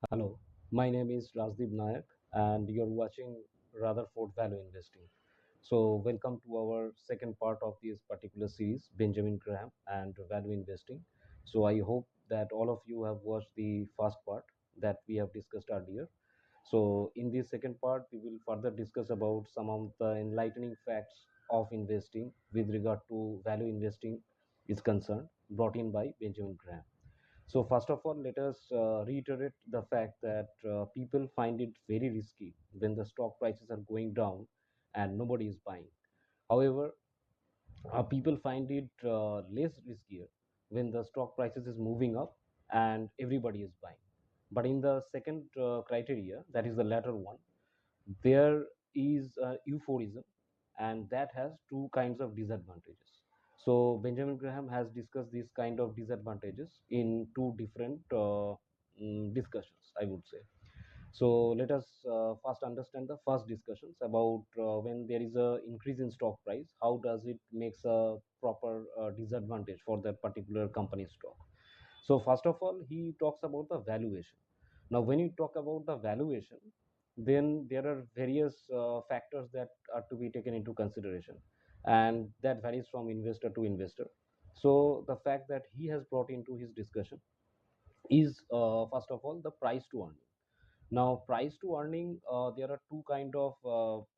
Hello, my name is Rajdeep Nayak, and you're watching Rutherford Value Investing. So, welcome to our second part of this particular series, Benjamin Graham and Value Investing. So, I hope that all of you have watched the first part that we have discussed earlier. So, in this second part, we will further discuss about some of the enlightening facts of investing with regard to value investing is concerned, brought in by Benjamin Graham. So first of all, let us reiterate the fact that people find it very risky when the stock prices are going down and nobody is buying. However, people find it less riskier when the stock prices is moving up and everybody is buying. But in the second criteria, that is the latter one, there is euphorism, and that has two kinds of disadvantages. So Benjamin Graham has discussed these kind of disadvantages in two different discussions, I would say. So let us first understand the first discussions about when there is a increase in stock price, how does it makes a proper disadvantage for that particular company stock. So first of all, he talks about the valuation. Now, when you talk about the valuation, then there are various factors that are to be taken into consideration, and that varies from investor to investor. So the fact that he has brought into his discussion is first of all the price to earning. Now, price to earning, there are two kind of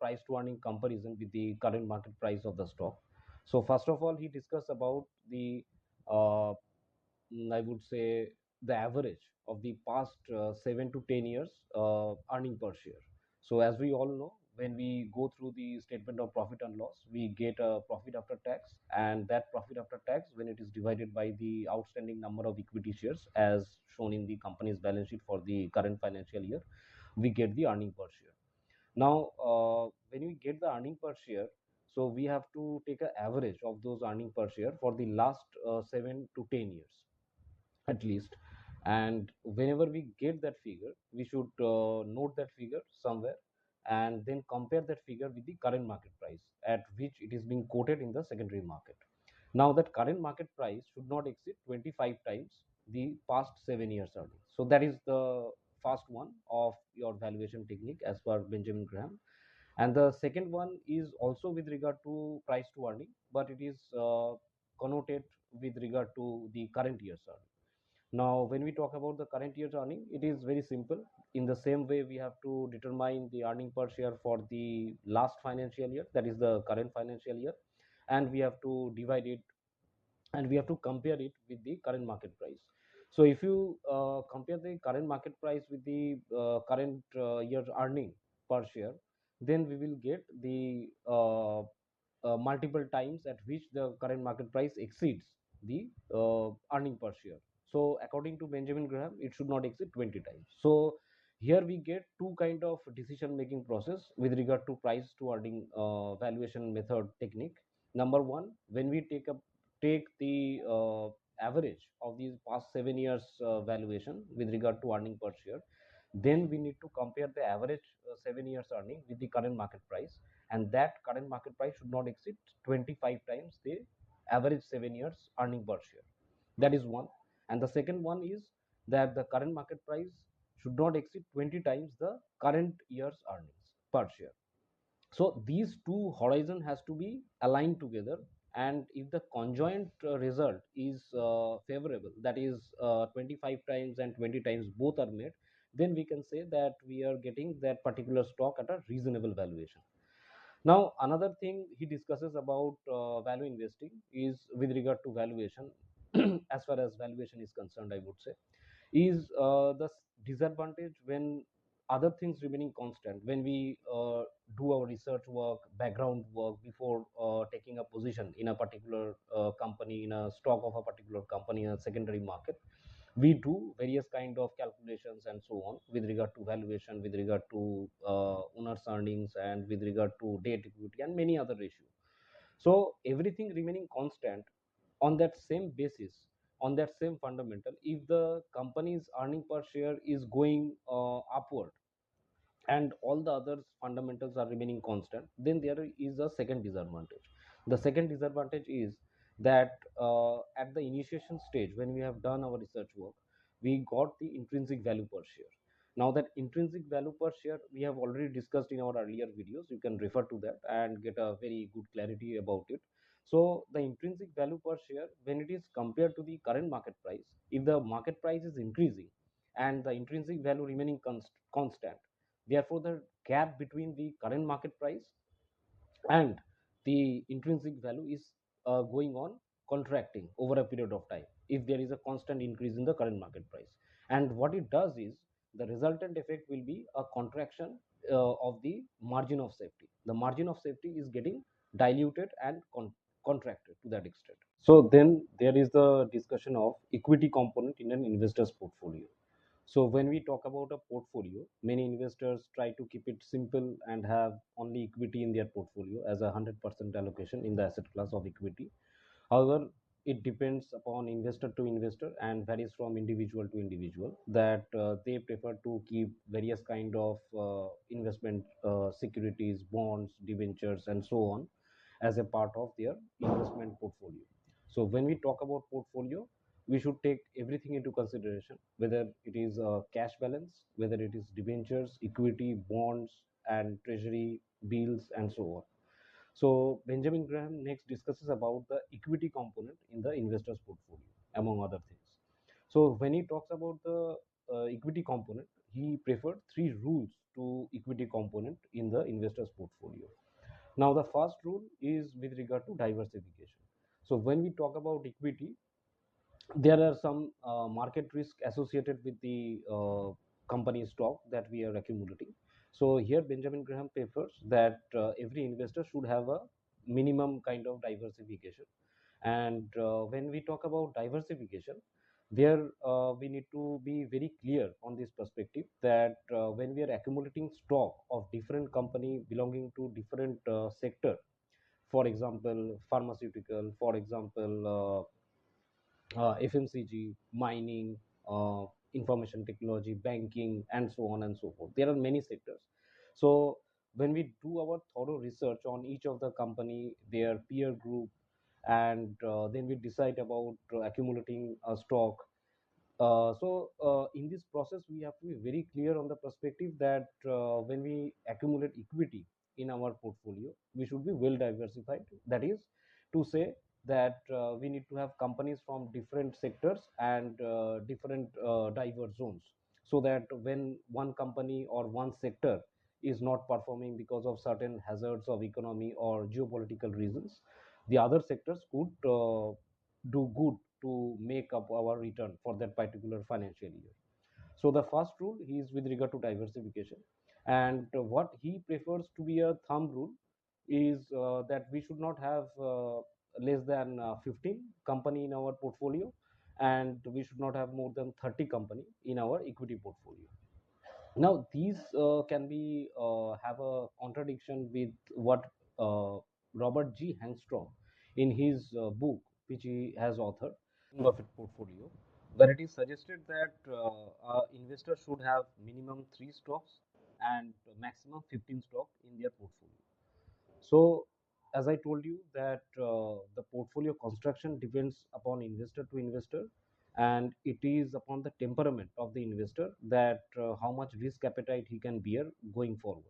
price to earning comparison with the current market price of the stock. So first of all, he discussed about the uh, I would say the average of the past 7 to 10 years earning per share. So as we all know, when we go through the statement of profit and loss, we get a profit after tax, and that profit after tax, when it is divided by the outstanding number of equity shares as shown in the company's balance sheet for the current financial year, we get the earning per share. Now, when we get the earning per share, so we have to take an average of those earning per share for the last 7 to 10 years at least. And whenever we get that figure, we should note that figure somewhere and then compare that figure with the current market price at which it is being quoted in the secondary market. Now, that current market price should not exceed 25 times the past 7 years earnings. So that is the first one of your valuation technique as per Benjamin Graham. And the second one is also with regard to price to earning, but it is connoted with regard to the current year's earning. Now, when we talk about the current year's earning, it is very simple. In the same way, we have to determine the earning per share for the last financial year, that is the current financial year, and we have to divide it and we have to compare it with the current market price. So, if you compare the current market price with the current year's earning per share, then we will get the multiple times at which the current market price exceeds the earning per share. So according to Benjamin Graham, it should not exceed 20 times. So here we get two kind of decision making process with regard to price to earning valuation method technique. Number one, when we take the average of these past 7 years valuation with regard to earning per share, then we need to compare the average 7 years earning with the current market price, and that current market price should not exceed 25 times the average 7 years earning per share. That is one. And the second one is that the current market price should not exceed 20 times the current year's earnings per share. So these two horizon has to be aligned together, and if the conjoint result is favorable, that is 25 times and 20 times both are met, then we can say that we are getting that particular stock at a reasonable valuation. Now, another thing he discusses about value investing is with regard to valuation. As far as valuation is concerned, I would say, is the disadvantage when other things remaining constant. When we do our research work, background work before taking a position in a particular company, in a stock of a particular company in a secondary market, we do various kind of calculations and so on with regard to valuation, with regard to owner's earnings, and with regard to debt equity and many other ratios. So everything remaining constant on that same basis, on that same fundamental, if the company's earning per share is going upward and all the other fundamentals are remaining constant, then there is a second disadvantage. The second disadvantage is that at the initiation stage, when we have done our research work, we got the intrinsic value per share. Now that intrinsic value per share we have already discussed in our earlier videos. You can refer to that and get a very good clarity about it. So the intrinsic value per share, when it is compared to the current market price, if the market price is increasing and the intrinsic value remaining constant, therefore the gap between the current market price and the intrinsic value is going on contracting over a period of time if there is a constant increase in the current market price. And what it does is the resultant effect will be a contraction of the margin of safety. The margin of safety is getting diluted and contracted to that extent. So then there is the discussion of equity component in an investor's portfolio. So when we talk about a portfolio, many investors try to keep it simple and have only equity in their portfolio as a 100% allocation in the asset class of equity. However, it depends upon investor to investor and varies from individual to individual that they prefer to keep various kind of investment securities, bonds, debentures, and so on as a part of their investment portfolio. So when we talk about portfolio, we should take everything into consideration, whether it is cash balance, whether it is debentures, equity, bonds, and treasury bills, and so on. So Benjamin Graham next discusses about the equity component in the investor's portfolio, among other things. So when he talks about the equity component, he preferred three rules to equity component in the investor's portfolio. Now, the first rule is with regard to diversification. So when we talk about equity, there are some market risk associated with the company stock that we are accumulating. So here Benjamin Graham prefers that every investor should have a minimum kind of diversification. And when we talk about diversification, there we need to be very clear on this perspective that when we are accumulating stock of different company belonging to different sector, for example pharmaceutical, for example FMCG, mining, information technology, banking, and so on and so forth. There are many sectors. So when we do our thorough research on each of the company, their peer group, and then we decide about accumulating a stock. In this process, we have to be very clear on the perspective that when we accumulate equity in our portfolio, we should be well diversified. That is to say that we need to have companies from different sectors and different diverse zones, so that when one company or one sector is not performing because of certain hazards of economy or geopolitical reasons, the other sectors could do good to make up our return for that particular financial year. So the first rule is with regard to diversification, and what he prefers to be a thumb rule is that we should not have less than 15 company in our portfolio, and we should not have more than 30 company in our equity portfolio. Now these can be have a contradiction with what Robert G. Hangstrom in his book, which he has authored, Buffett portfolio, where it is suggested that investors should have minimum 3 stocks and maximum 15 stock in their portfolio. So, as I told you that the portfolio construction depends upon investor to investor, and it is upon the temperament of the investor that how much risk appetite he can bear going forward.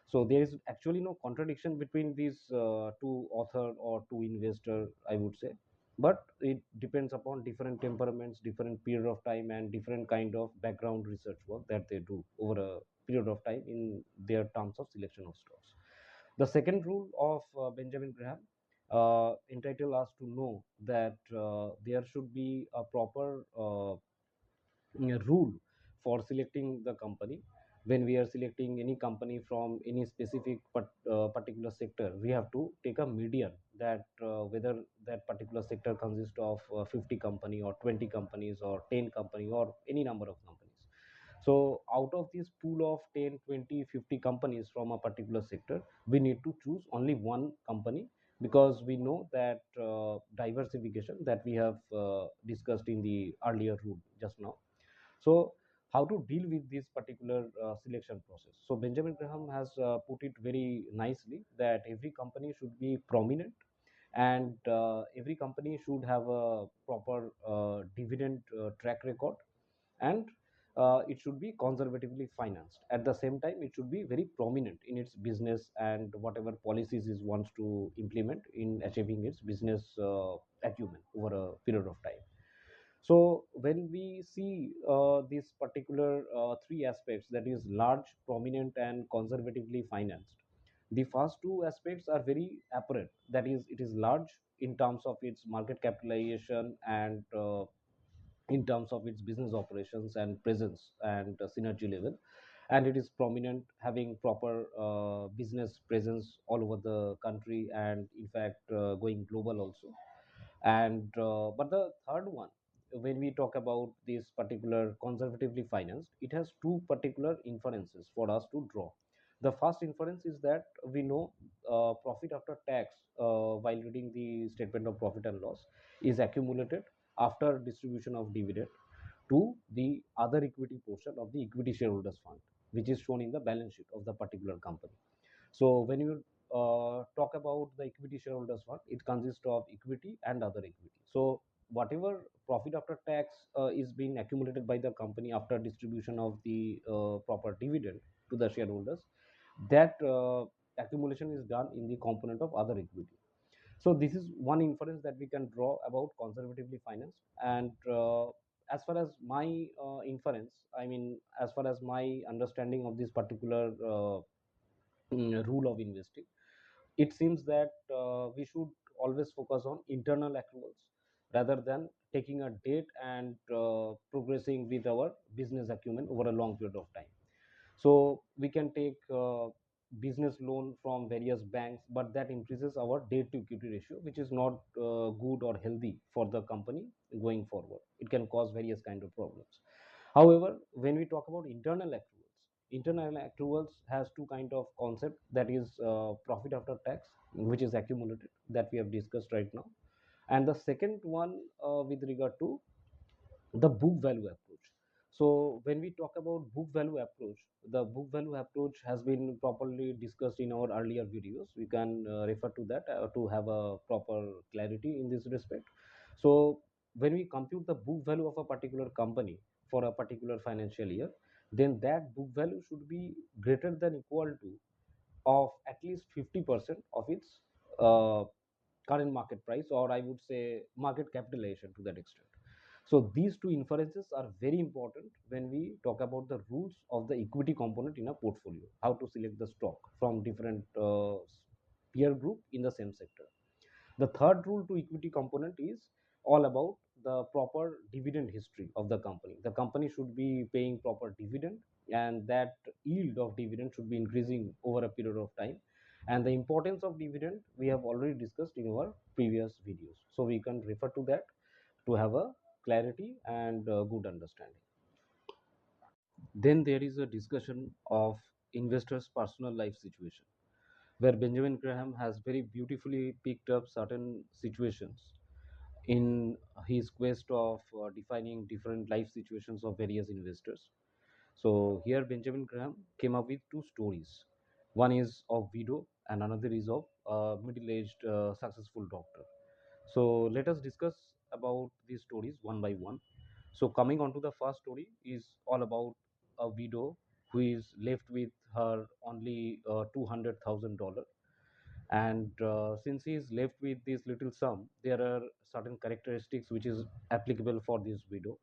So there is actually no contradiction between these two author or two investor, I would say, but it depends upon different temperaments, different period of time, and different kind of background research work that they do over a period of time in their terms of selection of stocks. The second rule of Benjamin Graham entitle us to know that there should be a proper rule for selecting the company. When we are selecting any company from any specific particular sector, we have to take a median that whether that particular sector consists of 50 company or 20 companies or 10 company or any number of companies. So out of this pool of 10, 20, 50 companies from a particular sector, we need to choose only one company, because we know that diversification that we have discussed in the earlier rule just now. So how to deal with this particular selection process? So Benjamin Graham has put it very nicely that every company should be prominent, and every company should have a proper dividend track record, and it should be conservatively financed. At the same time, it should be very prominent in its business and whatever policies it wants to implement in achieving its business acumen over a period of time. So when we see these particular three aspects, that is large, prominent, and conservatively financed, the first two aspects are very apparent. That is, it is large in terms of its market capitalization and in terms of its business operations and presence and synergy level, and it is prominent, having proper business presence all over the country, and in fact going global also. And but the third one, when we talk about this particular conservatively financed, it has two particular inferences for us to draw. The first inference is that we know profit after tax, while reading the statement of profit and loss, is accumulated after distribution of dividend to the other equity portion of the equity shareholders fund, which is shown in the balance sheet of the particular company. So when you talk about the equity shareholders fund, it consists of equity and other equity. So whatever profit after tax is being accumulated by the company after distribution of the proper dividend to the shareholders, that accumulation is done in the component of other equity. So this is one inference that we can draw about conservatively financed. And as far as my inference, I mean, as far as my understanding of this particular rule of investing, it seems that we should always focus on internal accruals rather than taking a date and progressing with our business acumen over a long period of time. So we can take business loan from various banks, but that increases our debt to equity ratio, which is not good or healthy for the company going forward. It can cause various kind of problems. However, when we talk about internal accruals has two kind of concept, that is profit after tax, which is accumulated, that we have discussed right now, and the second one with regard to the book value approach. So when we talk about book value approach, the book value approach has been properly discussed in our earlier videos. We can refer to that to have a proper clarity in this respect. So when we compute the book value of a particular company for a particular financial year, then that book value should be greater than equal to of at least 50% of its uh, current market price, or I would say market capitalization to that extent. So these two inferences are very important when we talk about the rules of the equity component in a portfolio, how to select the stock from different peer group in the same sector. The third rule to equity component is all about the proper dividend history of the company. The company should be paying proper dividend, and that yield of dividend should be increasing over a period of time. And the importance of dividend we have already discussed in our previous videos. So we can refer to that to have a clarity and good understanding. Then there is a discussion of investors' personal life situation, where Benjamin Graham has very beautifully picked up certain situations in his quest of defining different life situations of various investors. So here Benjamin Graham came up with two stories. One is of widow and another is of middle-aged successful doctor. So let us discuss about these stories one by one. So coming on to the first story is all about a widow who is left with her only $200,000, and since he is left with this little sum, there are certain characteristics which is applicable for this widow.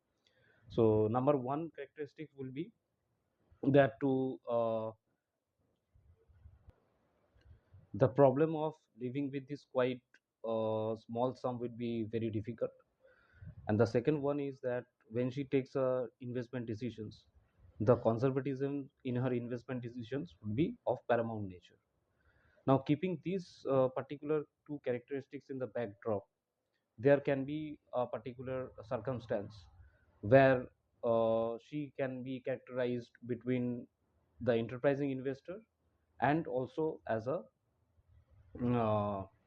So number one characteristic will be that to the problem of living with this quite small sum would be very difficult. And the second one is that when she takes investment decisions, the conservatism in her investment decisions would be of paramount nature. Now, keeping these particular two characteristics in the backdrop, there can be a particular circumstance where she can be characterized between the enterprising investor and also as a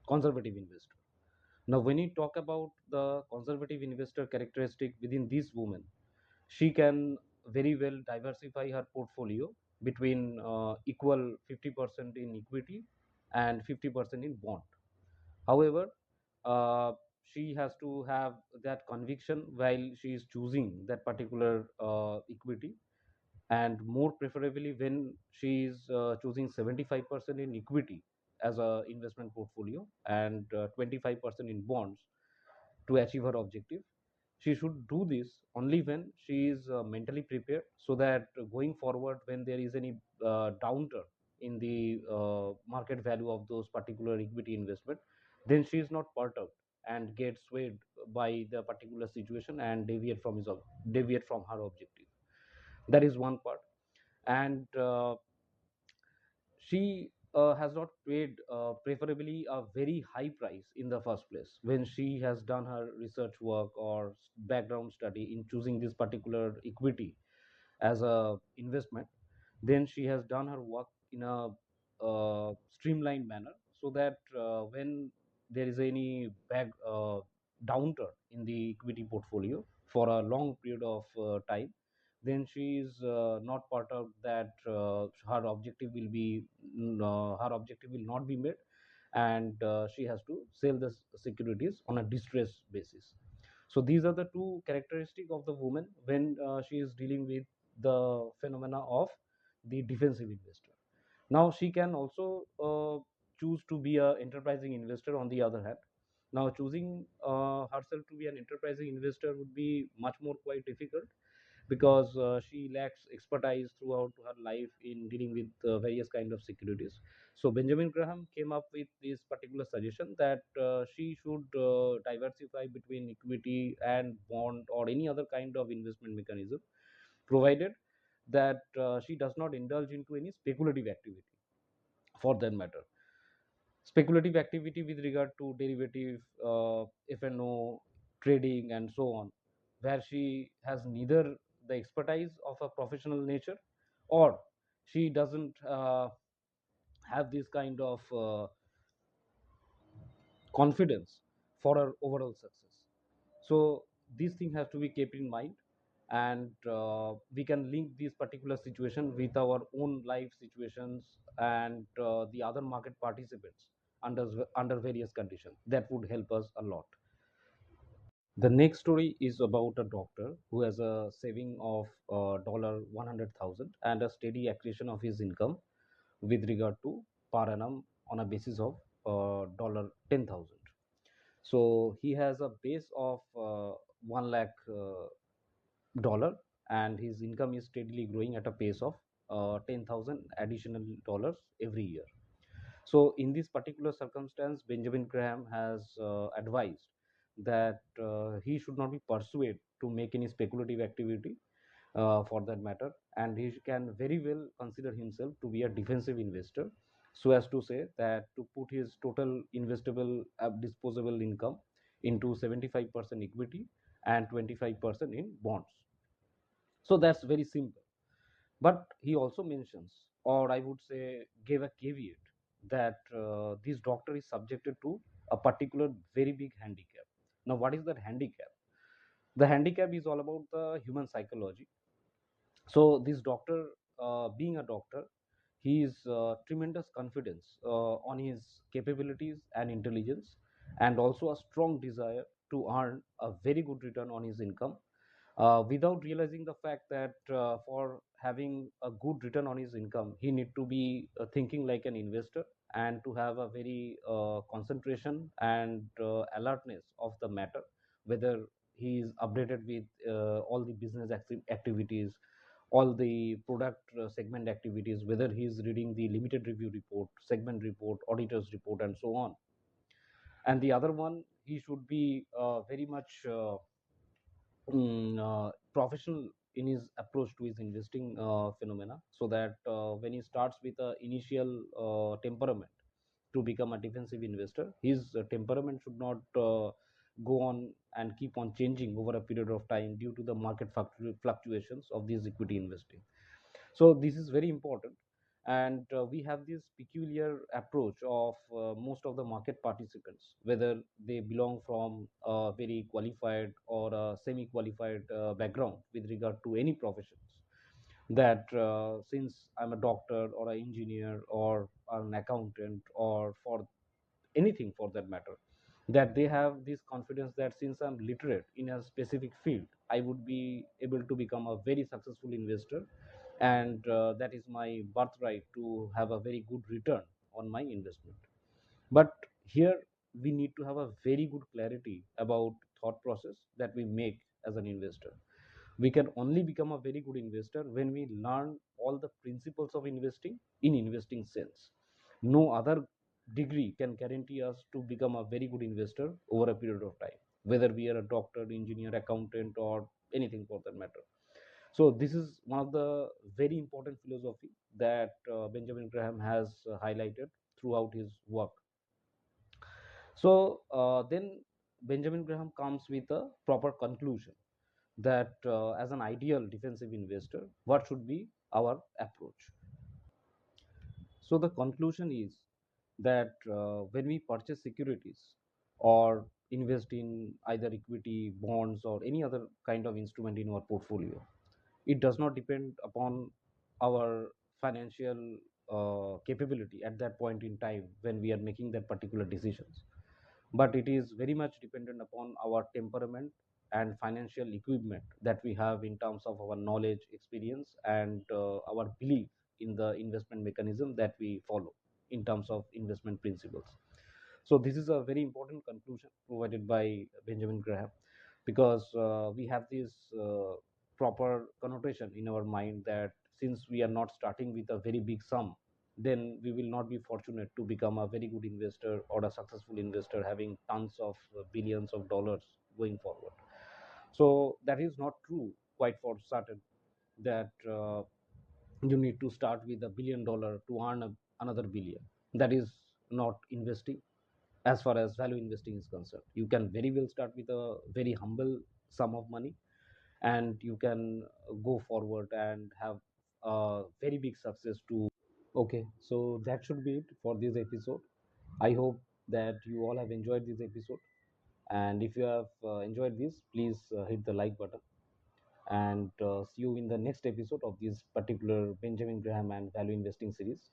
conservative investor. Now, when you talk about the conservative investor characteristic within this woman, she can very well diversify her portfolio between equal 50% in equity and 50% in bond. However, uh, she has to have that conviction while she is choosing that particular equity, and more preferably when she is choosing 75% in equity as a investment portfolio and 25% in bonds to achieve her objective. She should do this only when she is mentally prepared, so that going forward when there is any downturn in the market value of those particular equity investment, then she is not perturbed and gets swayed by the particular situation and deviate from her objective. That is one part. And she has not paid preferably a very high price in the first place when she has done her research work or background study in choosing this particular equity as a investment. Then she has done her work in a streamlined manner, so that when there is any downturn in the equity portfolio for a long period of time, then she is not part of that. Her objective will not be met, and she has to sell the securities on a distress basis. So these are the two characteristics of the woman when she is dealing with the phenomena of the defensive investor. Now she can also choose to be a enterprising investor on the other hand. Now choosing herself to be an enterprising investor would be much more quite difficult, because she lacks expertise throughout her life in dealing with various kind of securities. So Benjamin Graham came up with this particular suggestion that she should diversify between equity and bond or any other kind of investment mechanism, provided that she does not indulge into any speculative activity for that matter. Speculative activity with regard to derivative, F&O, trading, and so on, where she has neither the expertise of a professional nature, or she doesn't have this kind of confidence for her overall success. So these things have to be kept in mind, and we can link this particular situation with our own life situations and the other market participants under various conditions. That would help us a lot. The next story is about a doctor who has a saving of dollar 100,000 and a steady accretion of his income with regard to per annum on a basis of dollar 10,000. So he has a base of 1 lakh dollar, and his income is steadily growing at a pace of 10,000 additional dollars every year. So in this particular circumstance, Benjamin Graham has advised that he should not be persuaded to make any speculative activity for that matter, and he can very well consider himself to be a defensive investor, so as to say that to put his total investable disposable income into 75% equity and 25% in bonds. So that's very simple. But he also mentions, or I would say, gave a caveat that this doctor is subjected to a particular very big handicap. Now, what is that handicap? The handicap is all about the human psychology. So, this doctor, being a doctor, he is tremendous confidence on his capabilities and intelligence, and also a strong desire to earn a very good return on his income, without realizing the fact that for having a good return on his income, he need to be thinking like an investor, and to have a very concentration and alertness of the matter, whether he is updated with all the business activities, all the product segment activities, whether he is reading the limited review report, segment report, auditor's report, and so on. And the other one, he should be very much professional in his approach to his investing phenomena, so that when he starts with a initial temperament to become a defensive investor, his temperament should not go on and keep on changing over a period of time due to the market fluctuations of this equity investing. So this is very important, and we have this peculiar approach of most of the market participants, whether they belong from a very qualified or a semi-qualified background with regard to any professions. That since I'm a doctor or an engineer or an accountant or for anything for that matter, that they have this confidence that since I'm literate in a specific field, I would be able to become a very successful investor, and that is my birthright to have a very good return on my investment. But here we need to have a very good clarity about thought process that we make as an investor. We can only become a very good investor when we learn all the principles of investing in investing sense. No other degree can guarantee us to become a very good investor over a period of time, whether we are a doctor, engineer, accountant, or anything for that matter. So this is one of the very important philosophy that Benjamin Graham has highlighted throughout his work. So then Benjamin Graham comes with a proper conclusion that as an ideal defensive investor, what should be our approach? So the conclusion is that when we purchase securities or invest in either equity, bonds, or any other kind of instrument in our portfolio, it does not depend upon our financial capability at that point in time when we are making that particular decisions, but it is very much dependent upon our temperament and financial equipment that we have in terms of our knowledge, experience, and our belief in the investment mechanism that we follow in terms of investment principles. So this is a very important conclusion provided by Benjamin Graham, because we have this proper connotation in our mind that since we are not starting with a very big sum, then we will not be fortunate to become a very good investor or a successful investor having tons of billions of dollars going forward. So that is not true quite for certain, that you need to start with $1 billion to earn another billion. That is not investing as far as value investing is concerned. You can very well start with a very humble sum of money, and you can go forward and have a very big success to. Okay, so that should be it for this episode. I hope that you all have enjoyed this episode, and if you have enjoyed this, please hit the like button, and see you in the next episode of this particular Benjamin Graham and value investing series.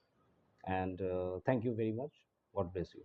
And thank you very much. God bless you.